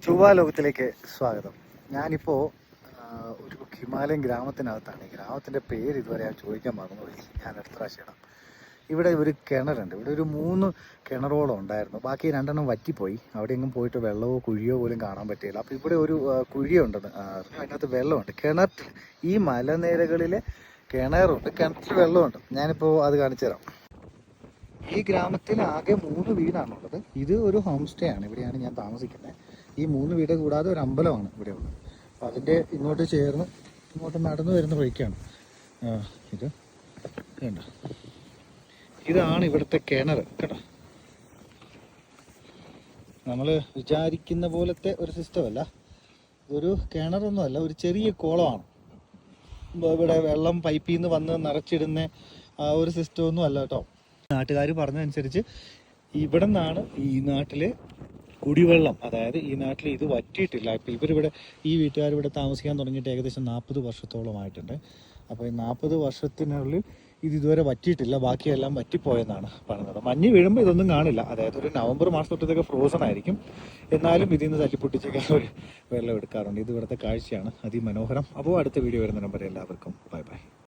ചൊവ്വാ ലോകത്തിലേക്ക് സ്വാഗതം. ഞാനിപ്പോൾ ഒരു ഹിമാലയൻ ഗ്രാമത്തിനകത്താണ്. ഈ ഗ്രാമത്തിൻ്റെ പേര് ഇതുവരെ ഞാൻ ചോദിക്കാൻ മറന്നുപോയി. ഞാൻ അടുത്ത പ്രാവശ്യം ഇടാം. ഇവിടെ ഒരു കിണറുണ്ട്. ഇവിടെ ഒരു 3 കിണറോളം ഉണ്ടായിരുന്നു. ബാക്കി 2 വറ്റിപ്പോയി. അവിടെ എങ്ങും പോയിട്ട് വെള്ളമോ കുഴിയോ പോലും കാണാൻ പറ്റിയില്ല. അപ്പോൾ ഇവിടെ ഒരു കുഴിയുണ്ടെന്ന് അതിനകത്ത് വെള്ളമുണ്ട്. കിണറ്റിൽ ഈ മലനിരകളിലെ കിണറുണ്ട്, കിണറ്റിൽ വെള്ളമുണ്ട്. ഞാനിപ്പോൾ അത് കാണിച്ചു തരാം. ഈ ഗ്രാമത്തിൽ ആകെ 3 വീടാണുള്ളത്. ഇത് ഒരു ഹോം സ്റ്റേ ആണ്. ഇവിടെയാണ് ഞാൻ താമസിക്കുന്നത്. ഈ 3 വീട് കൂടാതെ ഒരു അമ്പലമാണ് ഇവിടെ ഉള്ളത്. അപ്പോൾ അതിൻ്റെ ഇങ്ങോട്ട് ചേർന്ന് ഇങ്ങോട്ട് നടന്നു വരുന്ന വഴിക്കാണ് ഇത് കണ്ട. ഇതാണ് ഇവിടുത്തെ കിണർ കേട്ടോ. നമ്മൾ വിചാരിക്കുന്ന പോലത്തെ ഒരു സിസ്റ്റം അല്ല. ഇതൊരു കിണറൊന്നും അല്ല, ഒരു ചെറിയ കുളമാണ്. ഇവിടെ വെള്ളം പൈപ്പിൽ നിന്ന് വന്ന് നിറച്ചിടുന്ന ആ ഒരു സിസ്റ്റമൊന്നും അല്ല കേട്ടോ. നാട്ടുകാർ പറഞ്ഞതനുസരിച്ച് ഇവിടെ നിന്നാണ് ഈ നാട്ടിലെ കുടിവെള്ളം, അതായത് ഈ നാട്ടിൽ ഇത് വറ്റിയിട്ടില്ല. ഇപ്പം ഇവരിവിടെ ഈ വീട്ടുകാരിവിടെ താമസിക്കാൻ തുടങ്ങിയിട്ട് ഏകദേശം 40 വർഷത്തോളമായിട്ടുണ്ട്. അപ്പോൾ ഈ 40 വർഷത്തിനുള്ളിൽ ഇത് ഇതുവരെ വറ്റിയിട്ടില്ല. ബാക്കിയെല്ലാം വറ്റിപ്പോയെന്നാണ് പറയുന്നത്. മഞ്ഞ് വീഴുമ്പോൾ ഇതൊന്നും കാണില്ല. അതായത് ഒരു നവംബർ മാസം തൊട്ടത്തേക്ക് ഫ്രോസൺ ആയിരിക്കും. എന്നാലും ഇതിൽ നിന്ന് തട്ടിപ്പൊട്ടിച്ചൊക്കെ ഒരു വെള്ളം എടുക്കാറുണ്ട്. ഇത് ഇവിടുത്തെ കാഴ്ചയാണ് അതിമനോഹരം. അപ്പോൾ അടുത്ത വീഡിയോ വരുന്ന നമ്പർ എല്ലാവർക്കും ബൈ ബൈ.